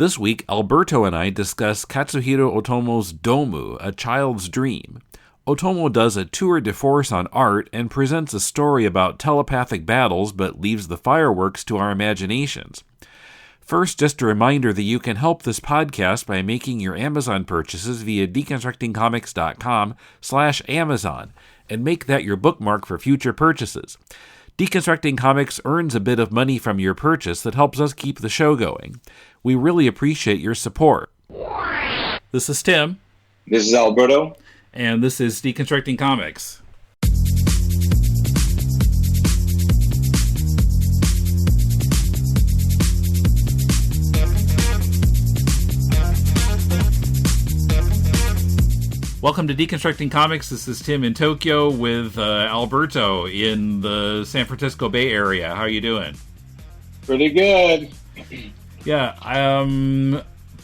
This week, Alberto and I discuss Katsuhiro Otomo's Domu, A Child's Dream. Otomo does a tour de force on art and presents a story about telepathic battles but leaves the fireworks to our imaginations. First, just a reminder that you can help this podcast by making your Amazon purchases via deconstructingcomics.com/Amazon and make that your bookmark for future purchases. Deconstructing Comics earns a bit of money from your purchase that helps us keep the show going. We really appreciate your support. This is Tim. This is Alberto. And this is Deconstructing Comics. Welcome to Deconstructing Comics. This is Tim in Tokyo with Alberto in the San Francisco Bay Area. How are you doing? Pretty good. Yeah,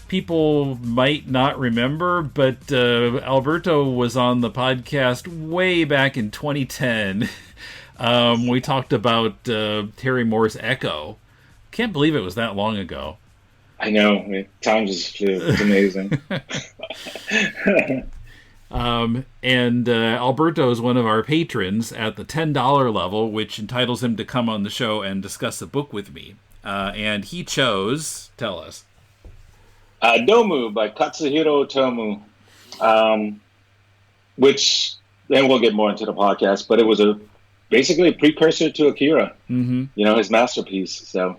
people might not remember, but Alberto was on the podcast way back in 2010. We talked about Terry Moore's Echo. Can't believe it was that long ago. I know. Time just flew. It's amazing. And Alberto is one of our patrons at the $10 level, which entitles him to come on the show and discuss a book with me. And he chose, tell us. Domu by Katsuhiro Otomo, which, then we'll get more into the podcast, but it was basically a precursor to Akira, his masterpiece. So,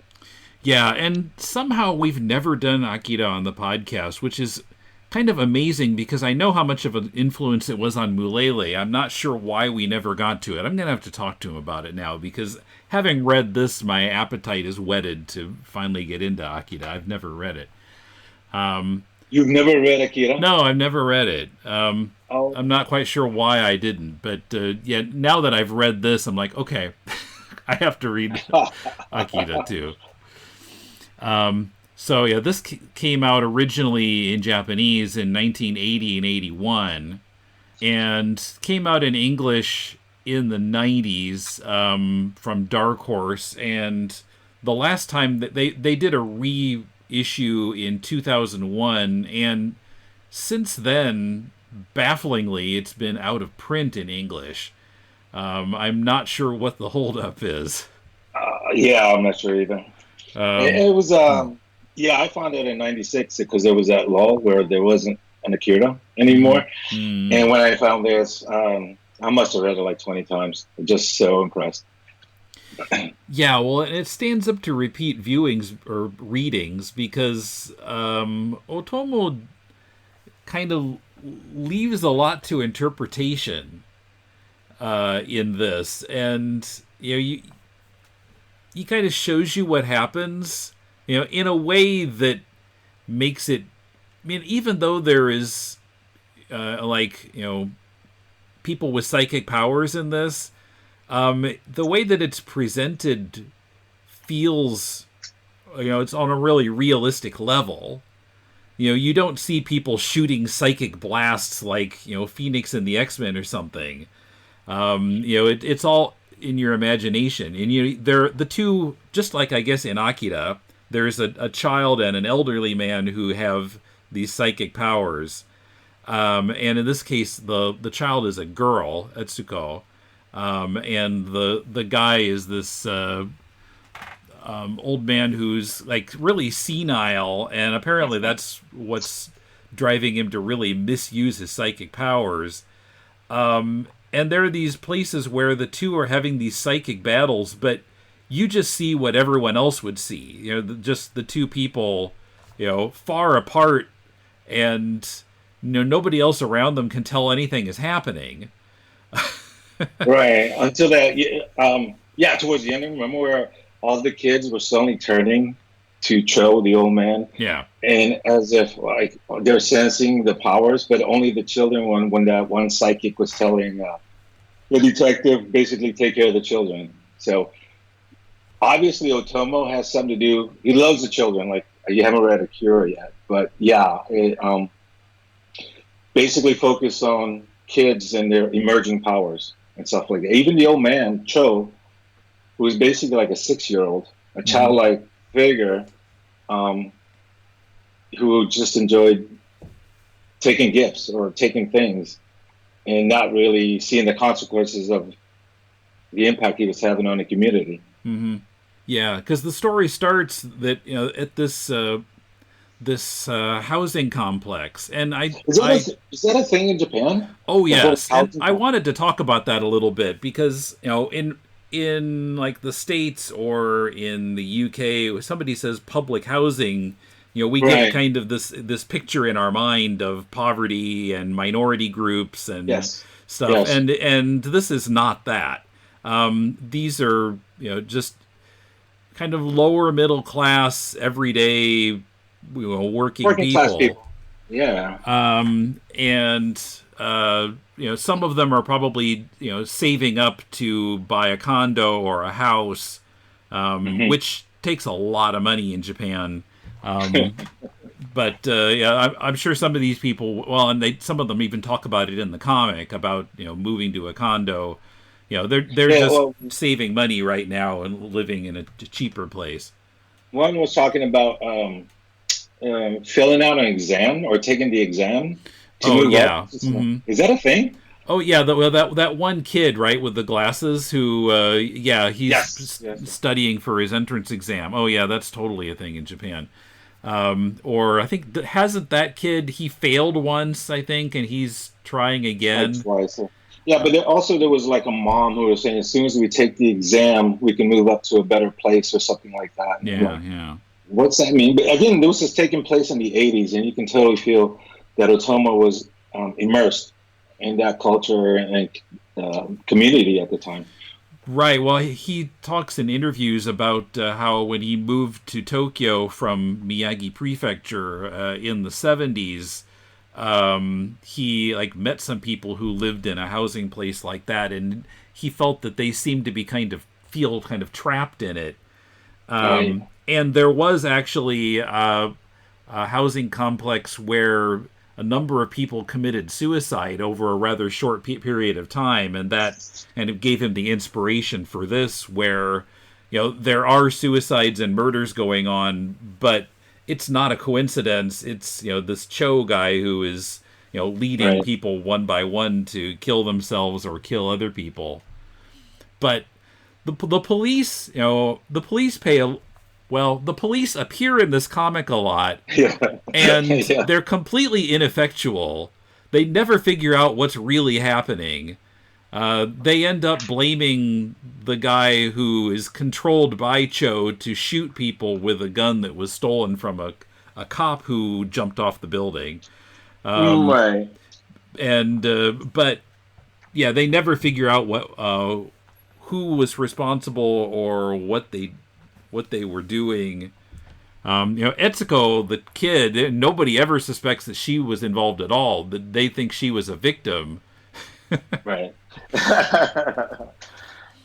yeah, and somehow we've never done Akira on the podcast, which is kind of amazing because I know how much of an influence it was on Mulele. I'm not sure why we never got to it. I'm going to have to talk to him about it now because having read this, my appetite is whetted to finally get into Akira. I've never read it. You've never read Akira? No, I've never read it. I'm not quite sure why I didn't, but yeah, now that I've read this, I'm like, okay, I have to read Akira too. So yeah, this came out originally in Japanese in 1980 and 81, and came out in English in the 90s from Dark Horse, and the last time that they did a reissue in 2001, and since then, bafflingly, it's been out of print in English. I'm not sure what the holdup is. Yeah, I'm not sure either. It was... Yeah, I found it in 96 because there was that lull where there wasn't an Akira anymore. And when I found this, I must have read it like 20 times. I'm just so impressed. Yeah, well, it stands up to repeat viewings or readings because Otomo kind of leaves a lot to interpretation in this. And, he kind of shows you what happens, in a way that makes it, even though there is, people with psychic powers in this, the way that it's presented feels, it's on a really realistic level. You don't see people shooting psychic blasts like, Phoenix and the X-Men or something. It's all in your imagination. And, they're the two, just like, I guess, in Akira, there's a child and an elderly man who have these psychic powers. And in this case, the child is a girl, Etsuko. And the guy is this old man who's like really senile, and apparently that's what's driving him to really misuse his psychic powers. And there are these places where the two are having these psychic battles, but you just see what everyone else would see. Just the two people, far apart, and nobody else around them can tell anything is happening. Right. Until that, towards the end, remember where all the kids were suddenly turning to Cho, the old man? Yeah. And as if like they're sensing the powers, but only the children when that one psychic was telling the detective basically take care of the children. So obviously Otomo has something to do. He loves the children. Like, you haven't read Akira yet, but yeah, it basically focused on kids and their emerging powers and stuff like that. Even the old man, Cho, who is basically like a 6-year-old, a childlike figure, who just enjoyed taking gifts or taking things and not really seeing the consequences of the impact he was having on the community. Mm-hmm. Yeah, because the story starts that at this housing complex, and is that a thing in Japan? Oh yes, and I wanted to talk about that a little bit because in like the States or in the UK, somebody says public housing, we get kind of this picture in our mind of poverty and minority groups and stuff, and this is not that. These are just kind of lower middle class, everyday working people. Yeah. And some of them are probably saving up to buy a condo or a house, which takes a lot of money in Japan. But I'm sure some of these people, and some of them even talk about it in the comic about moving to a condo. They're just saving money right now and living in a cheaper place. One was talking about filling out an exam or taking the exam to move up. Mm-hmm. Is that a thing? Oh yeah, that one kid, right, with the glasses who he's studying for his entrance exam. Oh yeah, that's totally a thing in Japan. Or I think hasn't that kid, he failed once, I think, and he's trying again. Twice. Yeah, but there was like a mom who was saying as soon as we take the exam, we can move up to a better place or something like that. Yeah. What's that mean? But again, this is taking place in the 80s, and you can totally feel that Otomo was immersed in that culture and community at the time. Right. Well, he talks in interviews about how when he moved to Tokyo from Miyagi Prefecture in the 70s, he met some people who lived in a housing place like that, and he felt that they seemed to be kind of trapped in it. And there was actually a housing complex where a number of people committed suicide over a rather short period of time, and it gave him the inspiration for this, where there are suicides and murders going on, but it's not a coincidence. It's this Cho guy who is leading people one by one to kill themselves or kill other people. But the police, the police appear in this comic a lot, and they're completely ineffectual. They never figure out what's really happening. They end up blaming the guy who is controlled by Cho to shoot people with a gun that was stolen from a cop who jumped off the building. But they never figure out who was responsible or what they were doing. Etsuko, the kid, nobody ever suspects that she was involved at all. That they think she was a victim. Right.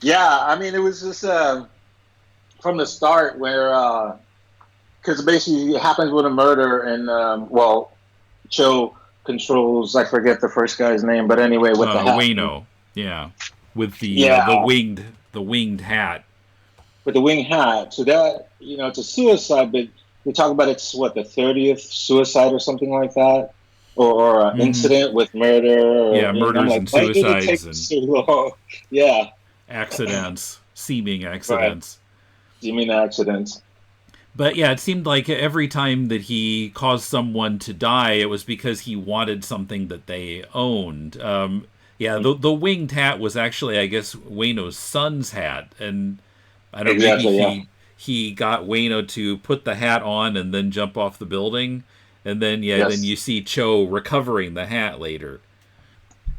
Yeah, I mean, it was just from the start where, because basically it happens with a murder, and Cho controls, I forget the first guy's name, but anyway, with the hat. Ueno, with the winged hat. With the winged hat, so that it's a suicide, but we talk about it's what, the 30th suicide or something like that, or incident with murder. Murders and suicides and so long? Accidents, seeming accidents. Seeming accidents. But it seemed like every time that he caused someone to die, it was because he wanted something that they owned. The winged hat was actually, I guess, Ueno's son's hat, and I don't know, maybe he got Ueno to put the hat on and then jump off the building, and then then you see Cho recovering the hat later.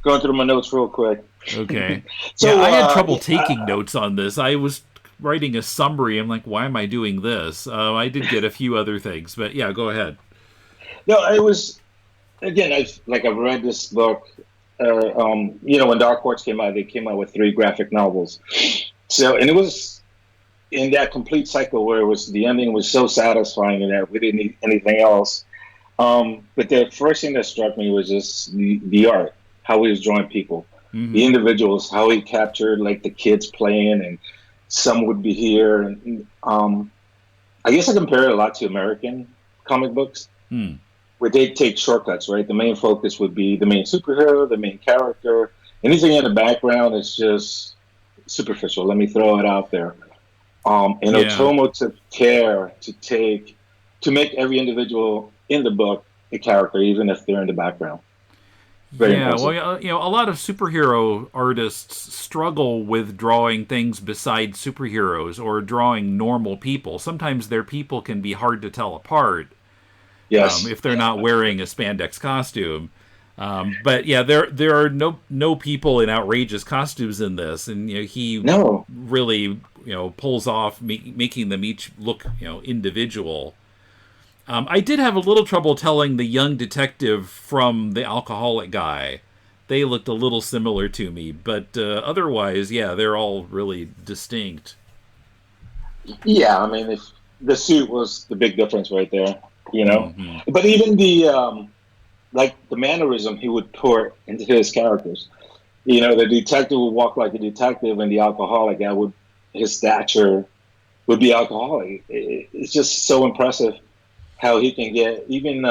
Going through my notes real quick. Okay. So I had trouble taking notes on this. I was writing a summary. I'm like, why am I doing this? I did get a few other things, but go ahead. No, it was, again, I've read this book. When Dark Horse came out, they came out with 3 graphic novels. So, and it was in that complete cycle where the ending was so satisfying and that we didn't need anything else. But the first thing that struck me was just the art, how he was drawing people, the individuals, how he captured the kids playing, and some would be here. And I guess I compare it a lot to American comic books. where they take shortcuts, right? The main focus would be the main superhero, the main character. Anything in the background is just superficial. Let me throw it out there. And Otomo took care to make every individual in the book a character, even if they're in the background. Very impressive. Well, a lot of superhero artists struggle with drawing things besides superheroes or drawing normal people. Sometimes their people can be hard to tell apart. Yes. If they're not wearing a spandex costume. But yeah, there are no people in outrageous costumes in this, and he really pulls off making them each look individual. I did have a little trouble telling the young detective from the alcoholic guy. They looked a little similar to me, but otherwise, yeah, they're all really distinct. Yeah, I mean, if the suit was the big difference right there, But even the the mannerism he would pour into his characters. The detective would walk like a detective, and the alcoholic guy his stature would be alcoholic. It's just so impressive how he can get even.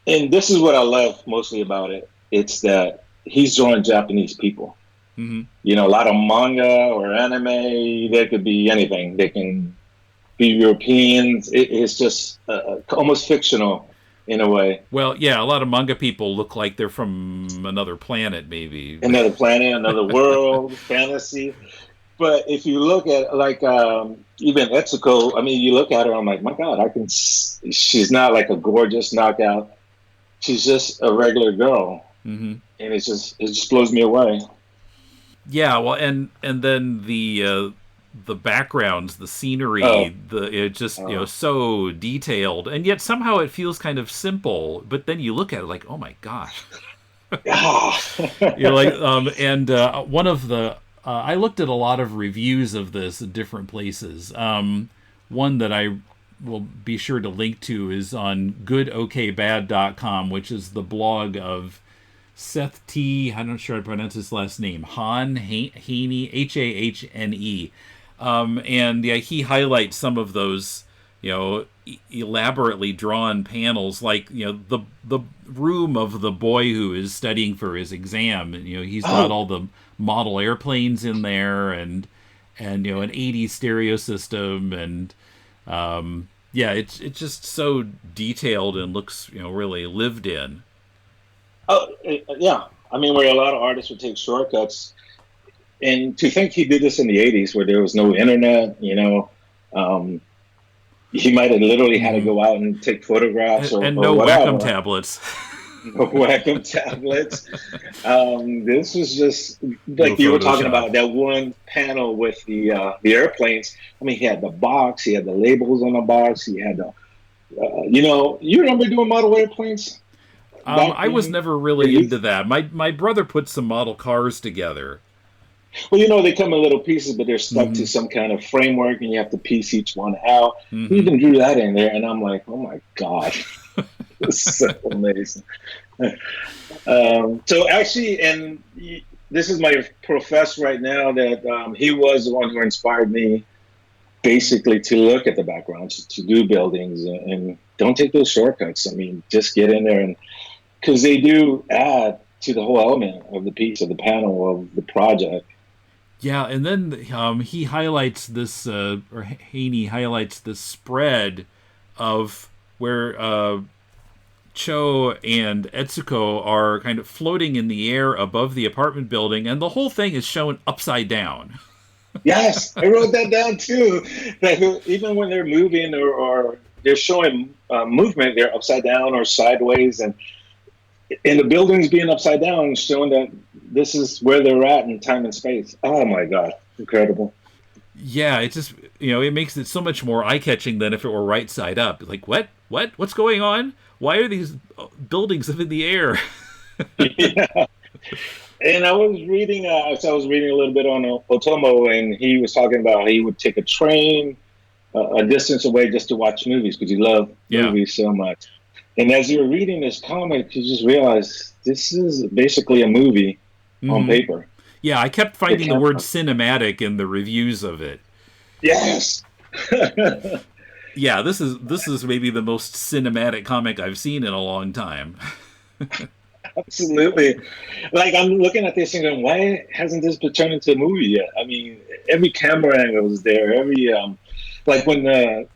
And this is what I love mostly about it. It's that he's drawing Japanese people. Mm-hmm. A lot of manga or anime, there could be anything. They can be Europeans. It's just almost fictional in a way. Well, yeah, a lot of manga people look like they're from another planet, maybe. Another planet, another world, fantasy. But if you look at even Etsuko, I mean, you look at her, I'm like, my God, she's not like a gorgeous knockout. She's just a regular girl. Mm-hmm. And it just blows me away. Yeah, well, and then the backgrounds, the scenery, so detailed, and yet somehow it feels kind of simple. But then you look at it like, oh my gosh, you're like, one of the I looked at a lot of reviews of this at different places. One that I will be sure to link to is on goodokbad.com, which is the blog of Seth T. I'm not sure how to pronounce his last name. Hanhe, Hahne. And he highlights some of those, elaborately drawn panels, like the room of the boy who is studying for his exam. And he's got all the model airplanes in there, and an 80s stereo system, and it's just so detailed and looks really lived in. Oh, yeah. I mean, where a lot of artists would take shortcuts. And to think he did this in the 80s where there was no internet, he might have literally had to go out and take photographs and or no whatever. Wacom tablets. No Wacom tablets. This was just like you were talking about that one panel with the airplanes. I mean, he had the box, he had the labels on the box, he had the, you remember doing model airplanes? I was never really into that. My brother put some model cars together. Well, they come in little pieces, but they're stuck to some kind of framework, and you have to piece each one out. He even drew that in there, and I'm like, oh my God. It's so amazing. So actually, and this is my professor right now, that he was the one who inspired me basically to look at the backgrounds, to do buildings, and don't take those shortcuts. I mean, just get in there, and because they do add to the whole element of the piece, of the panel, of the project. Yeah, and then he highlights this, or Hanhe highlights this spread of where Cho and Etsuko are kind of floating in the air above the apartment building, and the whole thing is shown upside down. Yes, I wrote that down too. That even when they're moving or they're showing movement, they're upside down or sideways, and the buildings being upside down, showing that this is where they're at in time and space. Oh my God, incredible! Yeah, it just it makes it so much more eye-catching than if it were right side up. Like what's going on? Why are these buildings up in the air? Yeah. And I was reading a little bit on Otomo, and he was talking about how he would take a train a distance away just to watch movies because he loved movies so much. And as you were reading this comic, you just realize this is basically a movie on paper. Yeah, I kept finding the word cinematic in the reviews of it. Yes. Yeah, this is maybe the most cinematic comic I've seen in a long time. Absolutely. Like I'm looking at this and going, why hasn't this been turned into a movie yet? I mean, every camera angle is there. Every like when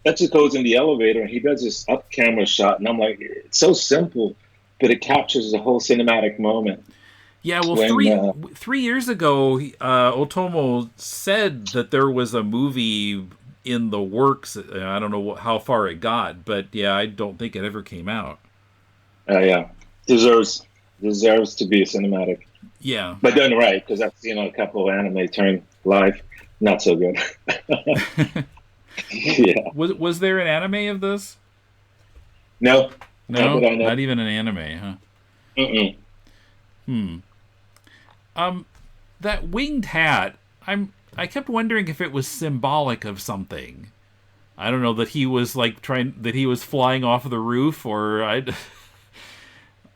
Etsuko's in the elevator and he does this up camera shot, and I'm like, it's so simple, but it captures the whole cinematic moment. Yeah, well, When 3 years ago, Otomo said that there was a movie in the works. I don't know how far it got, but yeah, I don't think it ever came out. yeah, deserves to be a cinematic. Yeah. But done right, because I've seen a couple of anime turn live, not so good. Yeah. Was there an anime of this? No. No, Not that I know. not even an anime, huh? Mm-mm. That winged hat. I kept wondering if it was symbolic of something. I don't know, that he was like that he was flying off the roof, or I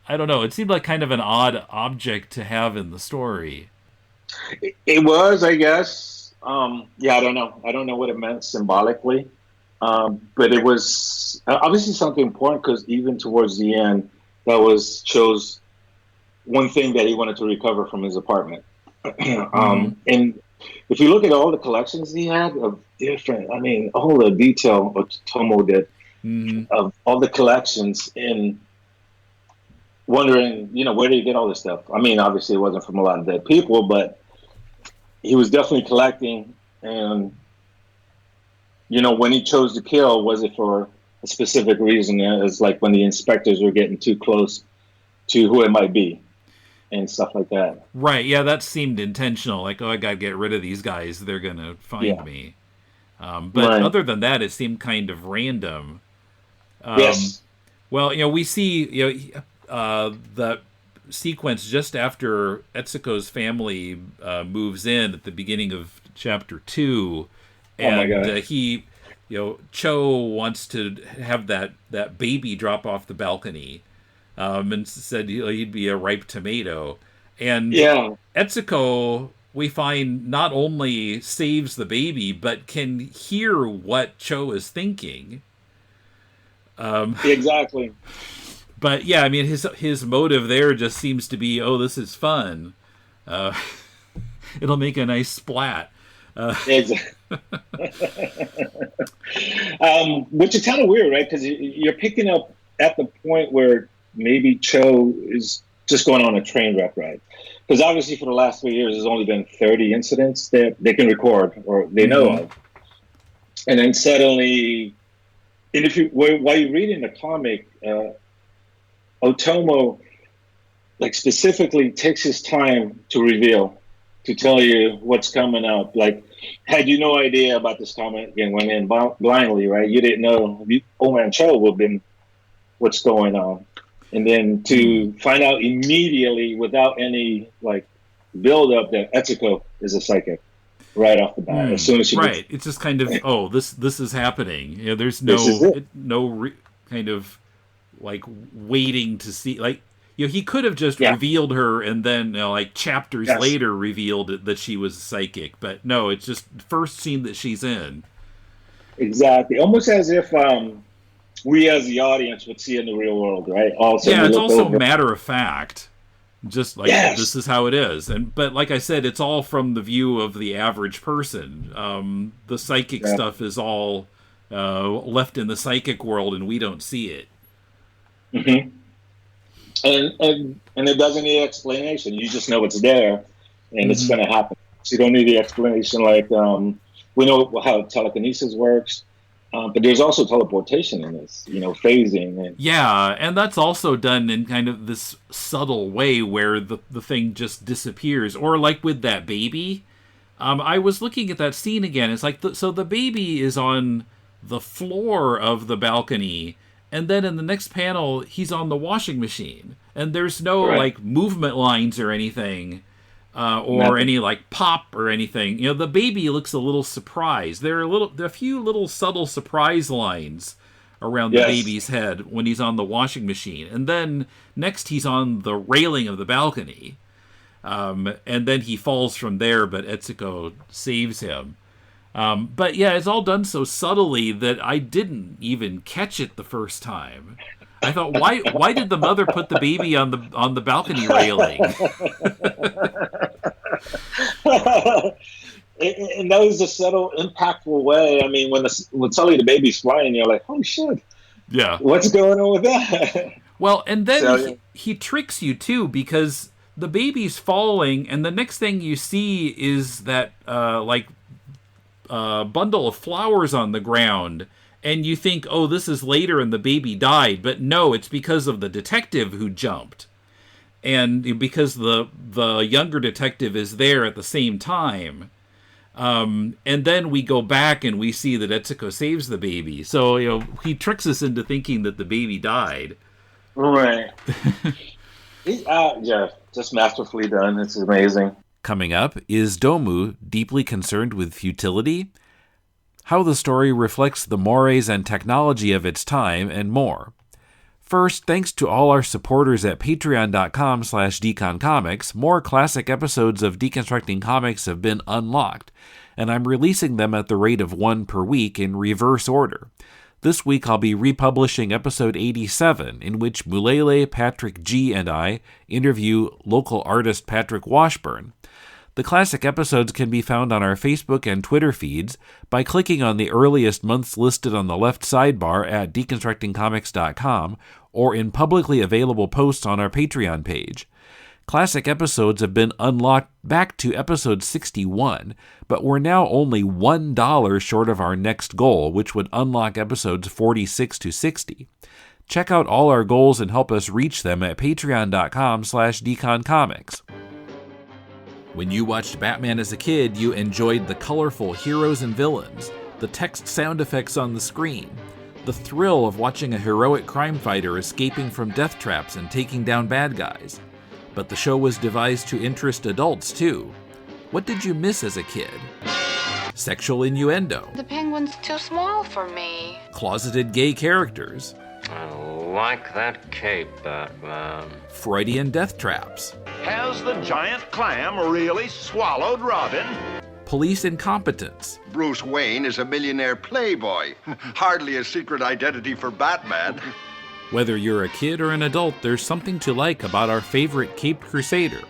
don't know. It seemed like kind of an odd object to have in the story. It was, I guess. Yeah, I don't know. I don't know what it meant symbolically. But it was obviously something important because even towards the end, that was Cho's one thing that he wanted to recover from his apartment. And if you look at all the collections he had of different, I mean, all the detail Otomo did of all the collections, and wondering, where did he get all this stuff? I mean, obviously it wasn't from a lot of dead people, but he was definitely collecting. And, when he chose to kill, was it for a specific reason? It's like when the inspectors were getting too close to who it might be and stuff like that. Right, yeah, that seemed intentional. Like, oh, I gotta get rid of these guys. They're gonna find me. But right. Other than that, it seemed kind of random. Yes. Well, we see, the sequence just after Etsuko's family moves in at the beginning of chapter 2, and oh my God. He, Cho wants to have that baby drop off the balcony, and said he'd be a ripe tomato, and Etsuko, we find, not only saves the baby but can hear what Cho is thinking. Exactly. But yeah, I mean, his motive there just seems to be, oh, this is fun. It'll make a nice splat. Exactly. Which is kind of weird, right? Because you're picking up at the point where maybe Cho is just going on a train wreck ride. Because obviously for the last 3 years, there's only been 30 incidents that they can record or they know of. And then suddenly, and while you're reading the comic, Otomo, like, specifically takes his time to reveal, to tell you what's coming up. Like, had you no idea about this comic and went in blindly, right? You didn't know. Old Man Cho would have been what's going on. And then to find out immediately, without any, like, build-up, that Etsuko is a psychic right off the bat. As soon as she right. It's just kind of, oh, this is happening. There's kind of, like, waiting to see, like, he could have just revealed her and then, like, chapters later revealed that she was psychic. But no, it's just first scene that she's in. Exactly. Almost as if we as the audience would see in the real world, right? Also, it's also matter of fact. Just like, this is how it is. But like I said, it's all from the view of the average person. The psychic stuff is all left in the psychic world, and we don't see it. Mm-hmm. And it doesn't need explanation. You just know it's there, and it's going to happen. So you don't need the explanation. Like, we know how telekinesis works, but there's also teleportation in this, phasing. And that's also done in kind of this subtle way where the thing just disappears. Or like with that baby, I was looking at that scene again. It's like, so the baby is on the floor of the balcony, and then in the next panel, he's on the washing machine. And there's no, like, movement lines or anything, or any, like, pop or anything. The baby looks a little surprised. There are a few little subtle surprise lines around the baby's head when he's on the washing machine. And then next he's on the railing of the balcony. And then he falls from there, but Etsuko saves him. But yeah, it's all done so subtly that I didn't even catch it the first time. I thought, why did the mother put the baby on the balcony railing? And that was a subtle, impactful way. I mean, when suddenly the baby's flying, you're like, "Oh shit! Yeah, what's going on with that?" Well, and then he tricks you too, because the baby's falling, and the next thing you see is that bundle of flowers on the ground, and you think, "Oh, this is later, and the baby died," but no, it's because of the detective who jumped. And because the younger detective is there at the same time. And then we go back and we see that Etsuko saves the baby. So, he tricks us into thinking that the baby died. Right. Yeah, just masterfully done. It's amazing. Coming up, is Domu deeply concerned with futility? How the story reflects the mores and technology of its time, and more. First, thanks to all our supporters at patreon.com/deconcomics, more classic episodes of Deconstructing Comics have been unlocked, and I'm releasing them at the rate of one per week in reverse order. This week I'll be republishing episode 87, in which Mulele, Patrick G., and I interview local artist Patrick Washburn. The classic episodes can be found on our Facebook and Twitter feeds by clicking on the earliest months listed on the left sidebar at deconstructingcomics.com or in publicly available posts on our Patreon page. Classic episodes have been unlocked back to episode 61, but we're now only $1 short of our next goal, which would unlock episodes 46 to 60. Check out all our goals and help us reach them at patreon.com/deconcomics. When you watched Batman as a kid, you enjoyed the colorful heroes and villains, the text sound effects on the screen, the thrill of watching a heroic crime fighter escaping from death traps and taking down bad guys. But the show was devised to interest adults, too. What did you miss as a kid? Sexual innuendo. The penguin's too small for me. Closeted gay characters. I like that cape, Batman. Freudian death traps. Has the giant clam really swallowed Robin? Police incompetence. Bruce Wayne is a millionaire playboy. Hardly a secret identity for Batman. Whether you're a kid or an adult, there's something to like about our favorite Caped Crusader.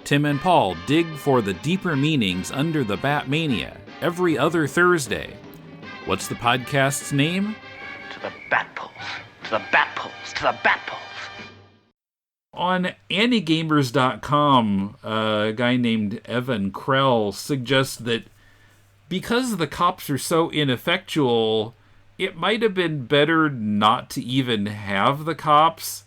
Tim and Paul dig for the deeper meanings under the Batmania every other Thursday. What's the podcast's name? To the Batpoles. To the Batpoles. To the Batpoles. On AnnieGamers.com, a guy named Evan Krell suggests that because the cops are so ineffectual, it might have been better not to even have the cops.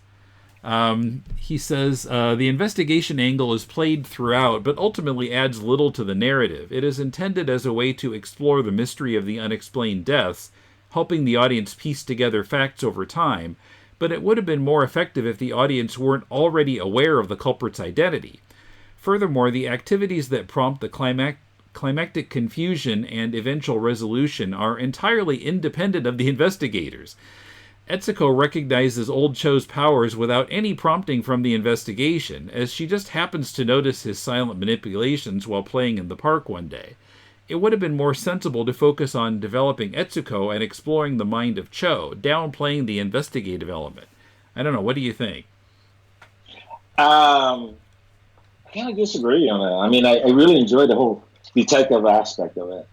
He says, the investigation angle is played throughout, but ultimately adds little to the narrative. It is intended as a way to explore the mystery of the unexplained deaths, helping the audience piece together facts over time, but it would have been more effective if the audience weren't already aware of the culprit's identity. Furthermore, the activities that prompt the climactic confusion and eventual resolution are entirely independent of the investigators. Etsuko recognizes Old Cho's powers without any prompting from the investigation, as she just happens to notice his silent manipulations while playing in the park one day. It would have been more sensible to focus on developing Etsuko and exploring the mind of Cho, downplaying the investigative element. I don't know, what do you think? I kind of disagree on that. I mean, I really enjoyed the whole detective aspect of it.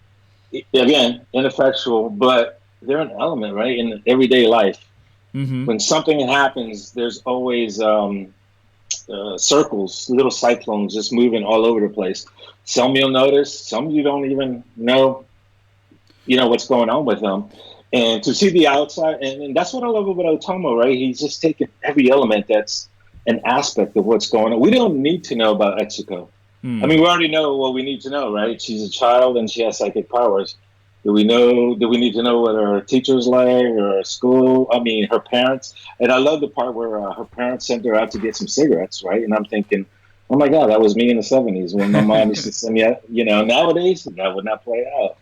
Again, ineffectual, but they're an element, right, in everyday life. Mm-hmm. When something happens, there's always circles, little cyclones just moving all over the place. Some you'll notice, some you don't even know, what's going on with them. And to see the outside, and that's what I love about Otomo, right? He's just taken every element that's an aspect of what's going on. We don't need to know about Etsuko. I mean, we already know what we need to know, right? She's a child and she has psychic powers. Do we need to know what her teacher's like, or her school? I mean, her parents. And I love the part where her parents sent her out to get some cigarettes, right? And I'm thinking, oh my God, that was me in the 70s when my mom used to send me out. Nowadays, that would not play out.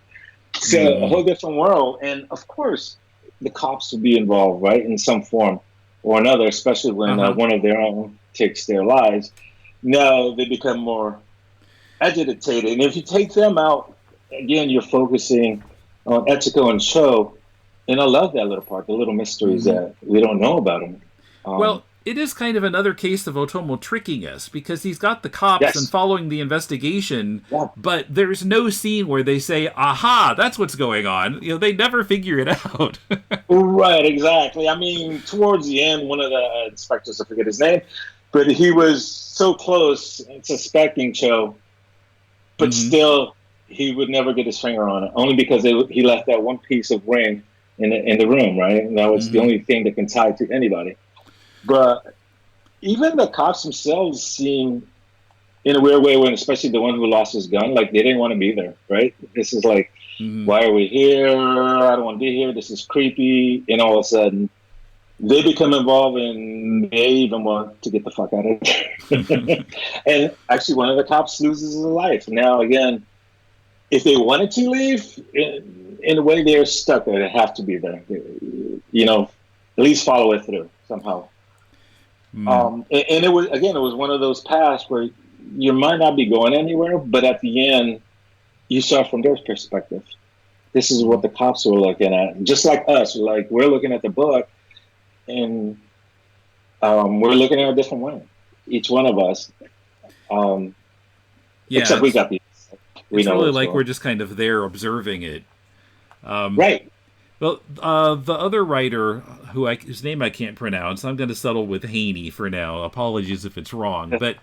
So a whole different world. And of course, the cops would be involved, right, in some form or another, especially when one of their own takes their lives. Now they become more agitated. And if you take them out, again, you're focusing on Etsuko and Cho, and I love that little part, the little mysteries that we don't know about him. Well, it is kind of another case of Otomo tricking us, because he's got the cops and following the investigation, but there's no scene where they say, aha, that's what's going on. They never figure it out. Right, exactly. I mean, towards the end, one of the inspectors, I forget his name, but he was so close suspecting Cho, but still he would never get his finger on it, only because he left that one piece of ring in the room, right? And that was the only thing that can tie to anybody. But even the cops themselves seem, in a weird way, when especially the one who lost his gun, like they didn't want to be there, right? This is like, why are we here? I don't want to be here. This is creepy. And all of a sudden, they become involved and they even want to get the fuck out of there. And actually, one of the cops loses his life. Now, again, if they wanted to leave, in a way, they're stuck there. They have to be there. At least follow it through somehow. And it was one of those paths where you might not be going anywhere, but at the end, you saw from their perspective. This is what the cops were looking at. Just like us, we're looking at the book, and we're looking at a different way. Each one of us. Except we got the. It's really like we're just kind of there observing it. Right. Well, the other writer, whose name I can't pronounce, I'm going to settle with Hanhe for now. Apologies if it's wrong. But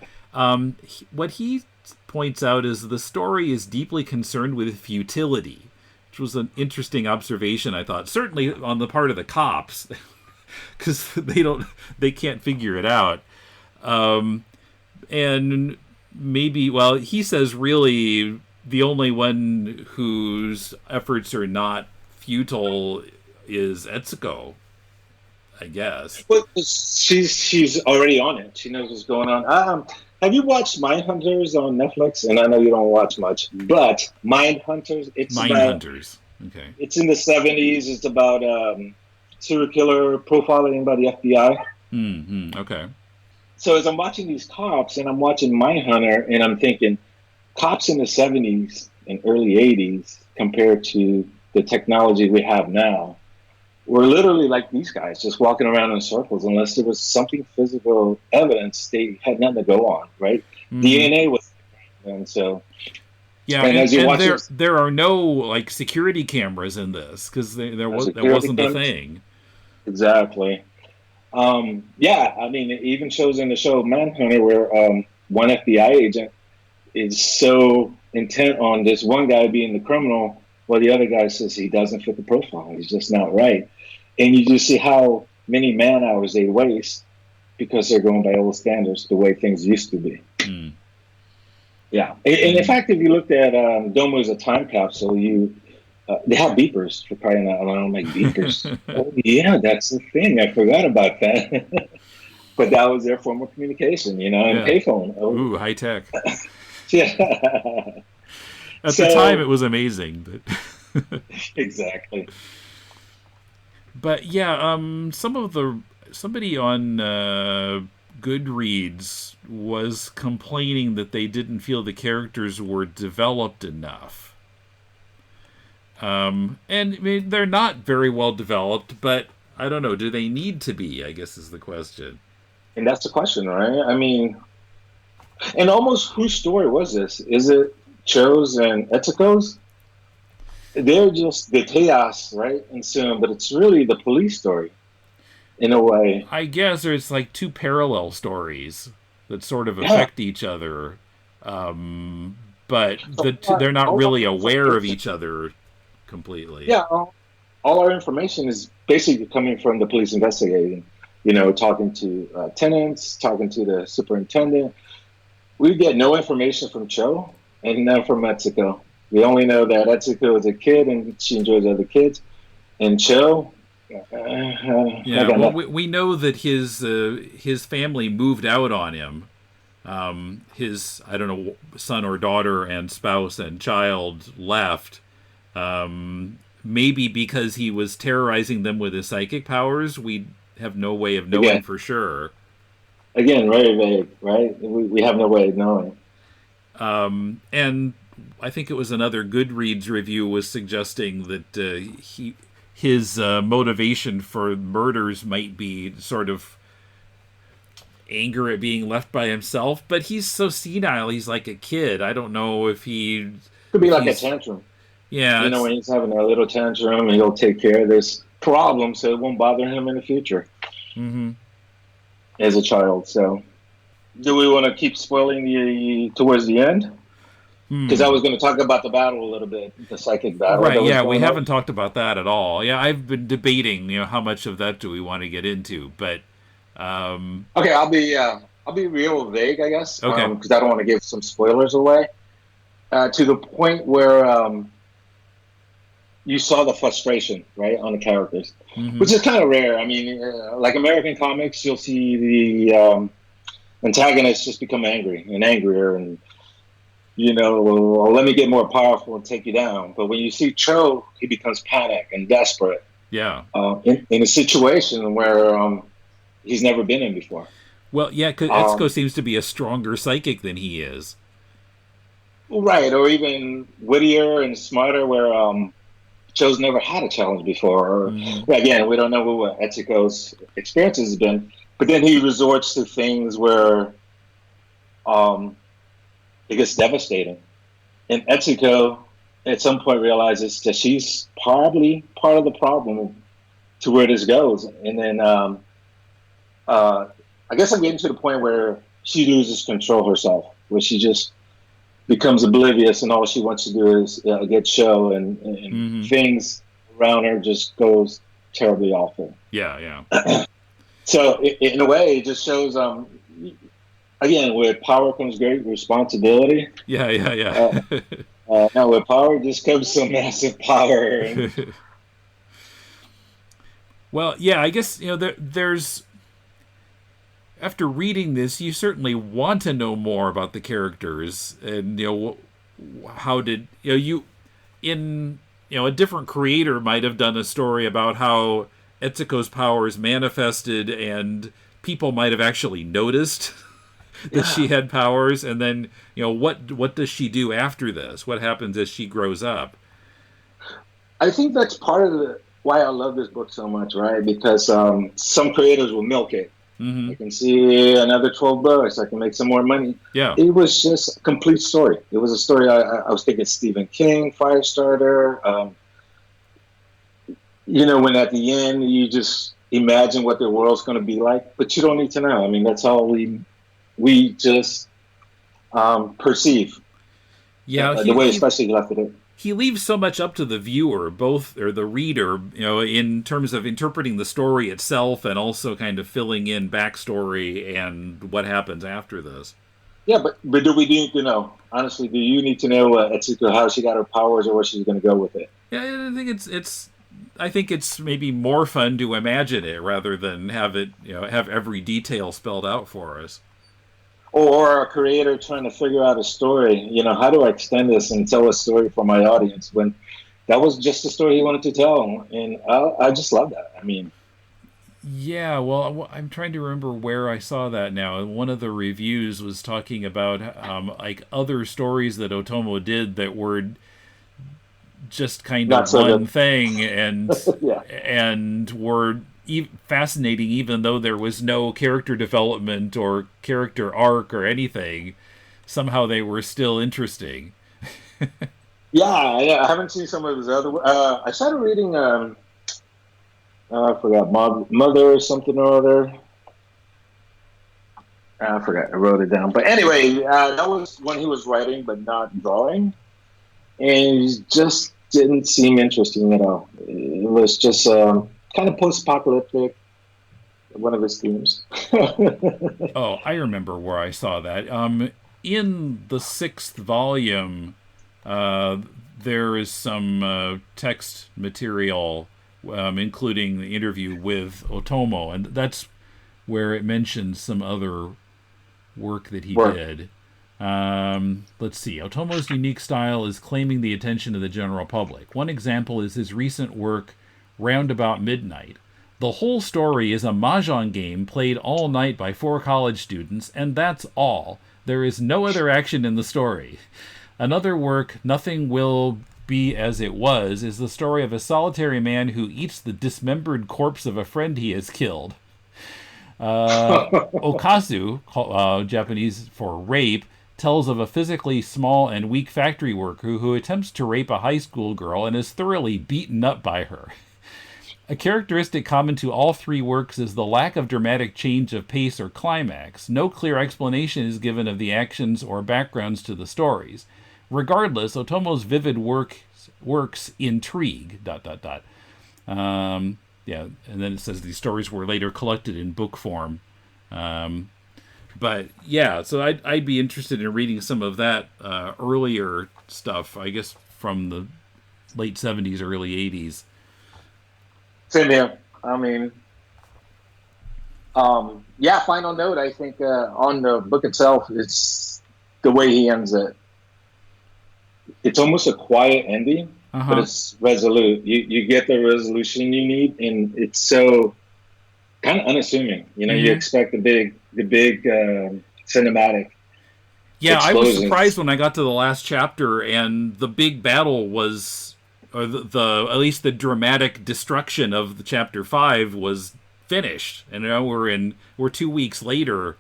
what he points out is the story is deeply concerned with futility, which was an interesting observation, I thought. Certainly on the part of the cops, because they can't figure it out. And maybe, he says really the only one whose efforts are not futile is Etsuko, I guess. Well, she's already on it. She knows what's going on. Have you watched Mindhunters on Netflix? And I know you don't watch much, but Mindhunters. Mindhunters. Okay. It's in the 70s. It's about serial killer profiling by the FBI. Mm-hmm. Okay. So as I'm watching these cops and I'm watching Mindhunter, and I'm thinking, cops in the 70s and early 80s compared to the technology we have now, we're literally like these guys, just walking around in circles. Unless there was something physical evidence, they had nothing to go on, right? DNA was, and so there are no security cameras in this, because that wasn't the thing. Exactly. I mean, it even shows in the show Manhunter where one FBI agent is so intent on this one guy being the criminal, while the other guy says he doesn't fit the profile. He's just not right. And you just see how many man hours they waste because they're going by old standards, the way things used to be. Yeah. And in fact, if you looked at Domu as a time capsule, they have beepers, for crying out loud. I'm like, beepers? Oh, yeah, that's the thing. I forgot about that. But that was their form of communication, and payphone. Oh. Ooh, high tech. Yeah. At the time, it was amazing. But exactly. But somebody on Goodreads was complaining that they didn't feel the characters were developed enough. And I mean, they're not very well developed, but I don't know. Do they need to be? I guess is the question. And that's the question, right? I mean, and almost whose story was this? Is it Cho's and Etsuko's? They're just the chaos, right? And soon, but it's really the police story, in a way. I guess there's two parallel stories that sort of affect each other, but they're not really aware of each other completely. Yeah, all our information is basically coming from the police investigating. Talking to tenants, talking to the superintendent. We get no information from Cho and none from Etsuko. We only know that Etsuko is a kid and she enjoys other kids. And Cho... we know that his family moved out on him. His, I don't know, son or daughter and spouse and child left. Maybe because he was terrorizing them with his psychic powers. We have no way of knowing for sure. Again, very vague, right? We have no way of knowing. And I think it was another Goodreads review was suggesting that his motivation for murders might be sort of anger at being left by himself, but he's so senile, he's like a kid. I don't know if he... Could be like a tantrum. Yeah. You know, when he's having a little tantrum, he'll take care of this problem so it won't bother him in the future. Mm-hmm. As a child, so... Do we want to keep spoiling towards the end? Because I was going to talk about the battle a little bit, the psychic battle. Right, yeah, we haven't talked about that at all. Yeah, I've been debating, how much of that do we want to get into, but... Okay, I'll be real vague, I guess, okay, because I don't want to give some spoilers away. To the point where you saw the frustration, right, on the characters, which is kind of rare. I mean, like American comics, you'll see the antagonists just become angry and angrier, and well, let me get more powerful and take you down. But when you see Cho, he becomes panicked and desperate. Yeah. In a situation where he's never been in before. Well, yeah, because Etsuko seems to be a stronger psychic than he is. Right, or even wittier and smarter, where Cho's never had a challenge before. Or, again, we don't know what Etsuko's experiences have been. But then he resorts to things where it gets devastating. And Etsuko, at some point, realizes that she's probably part of the problem to where this goes. And then I guess I'm getting to the point where she loses control herself, where she just becomes oblivious and all she wants to do is get show, and things around her just goes terribly awful. Yeah. So in a way, it just shows, again, with power comes great responsibility. Yeah. Now with power just comes some massive power. Well, yeah, I guess, there's... After reading this, you certainly want to know more about the characters, and how did a different creator might have done a story about how Etsuko's powers manifested, and people might have actually noticed that she had powers, and then what does she do after this? What happens as she grows up? I think that's part of why I love this book so much, right? Because some creators will milk it. I can see another 12 books. I can make some more money. Yeah, it was just a complete story. It was a story. I was thinking Stephen King, Firestarter. When at the end you just imagine what the world's going to be like, but you don't need to know. I mean, that's all we just perceive. Yeah, the way especially he left it. He leaves so much up to the viewer, or the reader, in terms of interpreting the story itself and also kind of filling in backstory and what happens after this. Yeah, but do we need to know? Honestly, do you need to know Etsuko, how she got her powers or where she's going to go with it? Yeah, I think it's maybe more fun to imagine it rather than have it, have every detail spelled out for us. Or a creator trying to figure out a story, how do I extend this and tell a story for my audience, when that was just the story he wanted to tell. And I just love that. I mean... Yeah, well, I'm trying to remember where I saw that now. One of the reviews was talking about other stories that Otomo did that were just kind of one thing and and were fascinating, even though there was no character development or character arc or anything. Somehow they were still interesting. Yeah, I haven't seen some of his other. I started reading. I forgot Mother or something or other. I forgot. I wrote it down. But anyway, that was when he was writing but not drawing, and it just didn't seem interesting at all. It was just kind of post-apocalyptic, one of his themes. Oh, I remember where I saw that. In the 6th volume, there is some text material, including the interview with Otomo, and that's where it mentions some other work that he did. Let's see. Otomo's unique style is claiming the attention of the general public. One example is his recent work, Roundabout Midnight. The whole story is a mahjong game played all night by 4 college students, and that's all. There is no other action in the story. Another work, Nothing Will Be As It Was, is the story of a solitary man who eats the dismembered corpse of a friend he has killed. Okazu, Japanese for rape, tells of a physically small and weak factory worker who attempts to rape a high school girl and is thoroughly beaten up by her. A characteristic common to all three works is the lack of dramatic change of pace or climax. No clear explanation is given of the actions or backgrounds to the stories. Regardless, Otomo's vivid works intrigue, ... Yeah, and then it says these stories were later collected in book form. But yeah, so I'd be interested in reading some of that earlier stuff, I guess from the late 70s, early 80s. Same here. I mean, yeah, final note, I think on the book itself, it's the way he ends it. It's almost a quiet ending, but it's resolute. You get the resolution you need, and it's so kind of unassuming. You know, you expect the big cinematic. Yeah, explosions. I was surprised when I got to the last chapter, and the big battle was, or the at least the dramatic destruction of the chapter 5 was finished, and now we're 2 weeks later.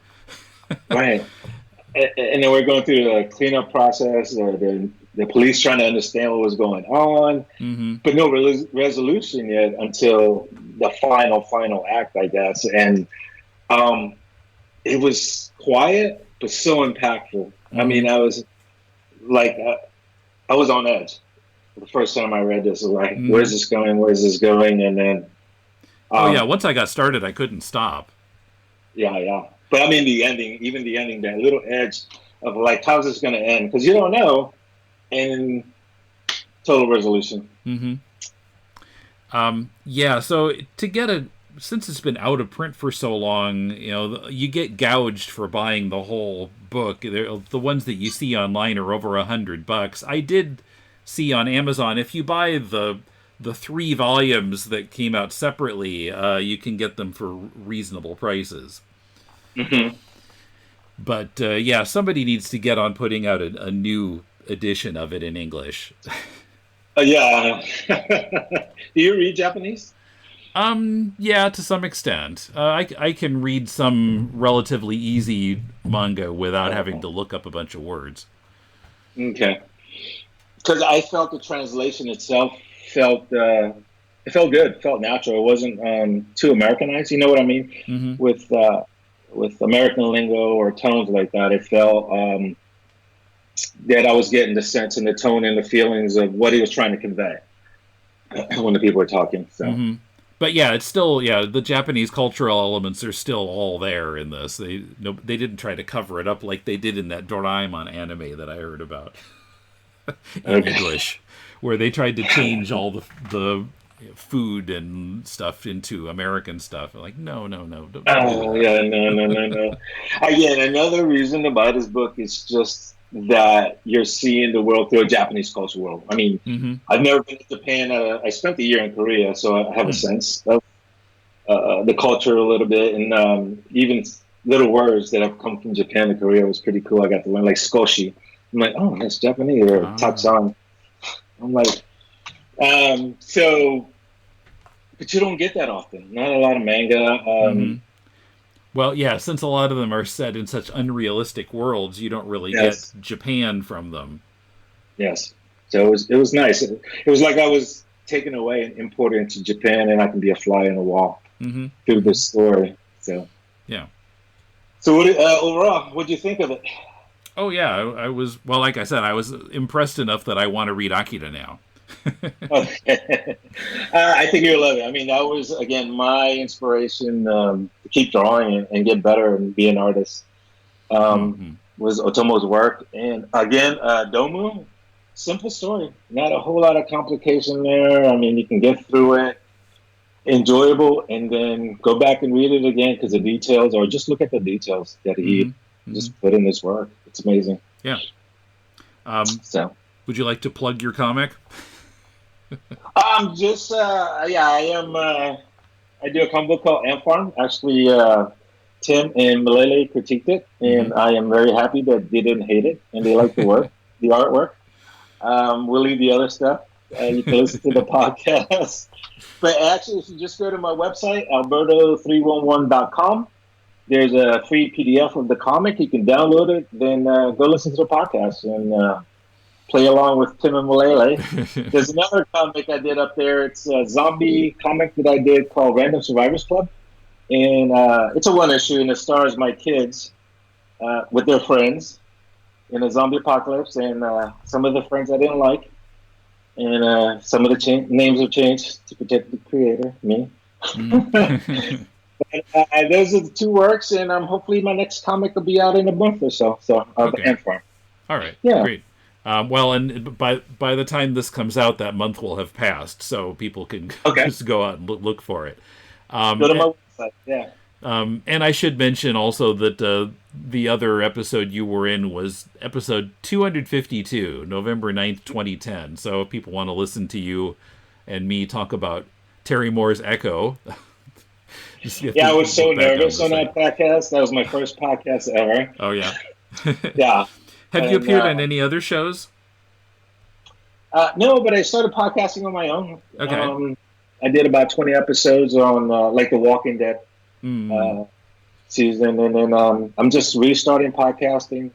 Right, and then we're going through the cleanup process, or the police trying to understand what was going on, but no resolution yet until the final act, I guess. And it was quiet, but so impactful. I mean, I was like, I was on edge the first time I read this. Like, where's this going? Where's this going? And then, once I got started, I couldn't stop. Yeah. But I mean, the ending, that little edge of like, how's this going to end? Because you don't know. And total resolution. Yeah, so to get since it's been out of print for so long, you know, you get gouged for buying the whole book. The ones that you see online are over $100. I did see on Amazon, if you buy the 3 volumes that came out separately, you can get them for reasonable prices. But yeah, somebody needs to get on putting out a new edition of it in English. Yeah. Do you read Japanese? Yeah, to some extent. I can read some relatively easy manga without having to look up a bunch of words. Okay. Because I felt the translation itself felt good, felt natural. It wasn't too Americanized. You know what I mean? With American lingo or tones like that, it felt that I was getting the sense and the tone and the feelings of what he was trying to convey when the people were talking. So, but yeah, it's still the Japanese cultural elements are still all there in this. They didn't try to cover it up like they did in that Doraemon anime that I heard about in English, where they tried to change all the food and stuff into American stuff. Like, no. Don't do that. No. Again, another reason to buy this book is just that you're seeing the world through a Japanese culture world. I mean, I've never been to Japan. I spent a year in Korea, so I have a sense of the culture a little bit, and even little words that have come from Japan to Korea was pretty cool. I got to learn, like skoshi. I'm like, oh, that's Japanese, or tatsan. I'm like, so, but you don't get that often. Not a lot of manga. Well, yeah, since a lot of them are set in such unrealistic worlds, you don't really get Japan from them. Yes. So it was nice. It was like I was taken away and imported into Japan, and I can be a fly on the wall through this story. So yeah. So overall, what do you think of it? Oh yeah, I was, well, like I said, I was impressed enough that I want to read Akira now. I think you'll love it. I mean, that was, again, my inspiration to keep drawing and get better and be an artist. Was Otomo's work. And again, Domu, simple story. Not a whole lot of complication there. I mean, you can get through it. Enjoyable, and then go back and read it again because the details, or just look at the details that he just put in his work. It's amazing. Yeah. So, would you like to plug your comic? I am. I do a comic book called AntFarm. Actually, Tim and Malele critiqued it, and I am very happy that they didn't hate it and they liked the work. the artwork. We'll leave the other stuff. You can listen to the podcast. But actually, if you just go to my website, alberto311.com, there's a free PDF of the comic. You can download it, then go listen to the podcast and play along with Tim and Malele. There's another comic I did up there. It's a zombie comic that I did called Random Survivors Club. And it's a one issue, and it stars my kids with their friends in a zombie apocalypse, and some of the friends I didn't like. And some of the names have changed to protect the creator, me. But, those are the two works, and hopefully my next comic will be out in a month or so. So, AntFarm. All right, yeah. Great. Well, and by the time this comes out, that month will have passed, so people can just go out and look for it. Go to my website, yeah. And I should mention also that the other episode you were in was episode 252, November 9th, 2010. So if people want to listen to you and me talk about Terry Moore's Echo. I was so nervous on that podcast. That was my first podcast ever. Oh, yeah. Yeah. Have you appeared on any other shows? No, but I started podcasting on my own. Okay. I did about 20 episodes on like The Walking Dead season, and then I'm just restarting podcasting.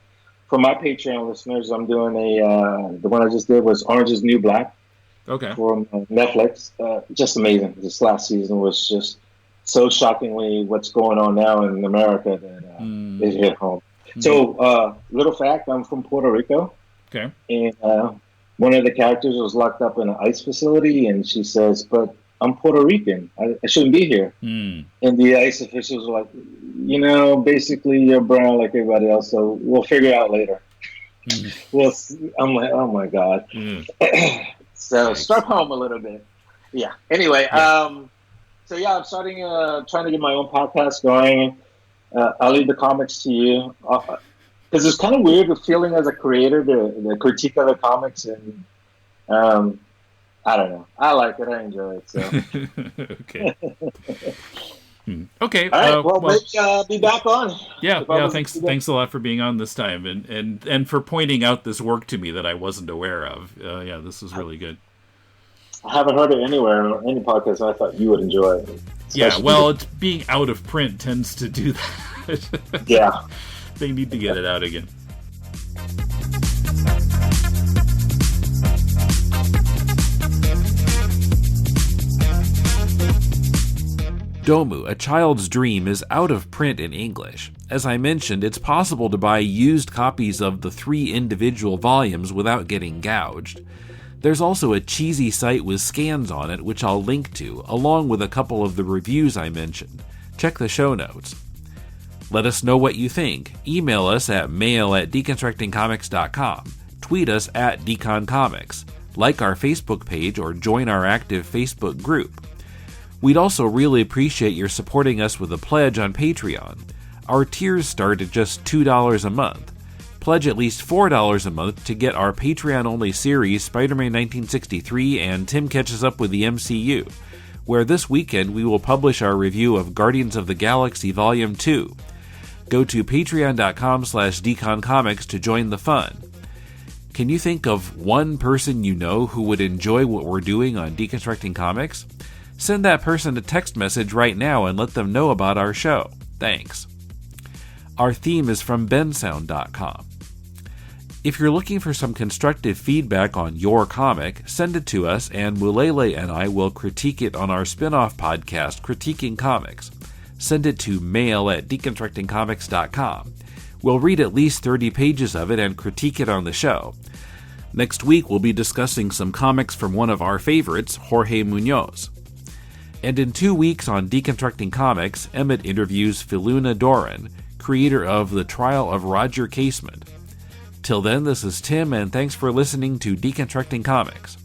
For my Patreon listeners, I'm doing the one I just did was Orange is New Black. Okay. From Netflix. Just amazing. This last season was just so shockingly what's going on now in America that it hit home. So, little fact, I'm from Puerto Rico. Okay. And one of the characters was locked up in an ICE facility, and she says, but I'm Puerto Rican. I shouldn't be here. And the ICE officials were like, basically you're brown like everybody else, so we'll figure it out later. Well, I'm like, oh my God. So struck home a little bit. Yeah. Anyway, I'm starting trying to get my own podcast going. I'll leave the comics to you because it's kind of weird feeling as a creator the critique other comics, and I don't know. I like it. I enjoy it. So okay. Okay. All right. Well, maybe I'll be back on. Yeah. Thanks a lot for being on this time, and for pointing out this work to me that I wasn't aware of. This was really good. I haven't heard it anywhere on any podcast, and I thought you would enjoy it. Yeah, well, it's being out of print tends to do that. Yeah. They need to get it out again. Domu, A Child's Dream, is out of print in English. As I mentioned, it's possible to buy used copies of the 3 individual volumes without getting gouged. There's also a cheesy site with scans on it, which I'll link to, along with a couple of the reviews I mentioned. Check the show notes. Let us know what you think. Email us at mail@deconstructingcomics.com. Tweet us at deconcomics. Like our Facebook page or join our active Facebook group. We'd also really appreciate your supporting us with a pledge on Patreon. Our tiers start at just $2 a month. Pledge at least $4 a month to get our Patreon-only series Spider-Man 1963 and Tim Catches Up with the MCU, where this weekend we will publish our review of Guardians of the Galaxy Volume 2. Go to patreon.com/deconcomics to join the fun. Can you think of one person you know who would enjoy what we're doing on Deconstructing Comics? Send that person a text message right now and let them know about our show. Thanks. Our theme is from bensound.com. If you're looking for some constructive feedback on your comic, send it to us and Mulele and I will critique it on our spin-off podcast, Critiquing Comics. Send it to mail@deconstructingcomics.com. We'll read at least 30 pages of it and critique it on the show. Next week, we'll be discussing some comics from one of our favorites, Jorge Munoz. And in 2 weeks on Deconstructing Comics, Emmett interviews Philuna Doran, creator of The Trial of Roger Casement. Till then, this is Tim, and thanks for listening to Deconstructing Comics.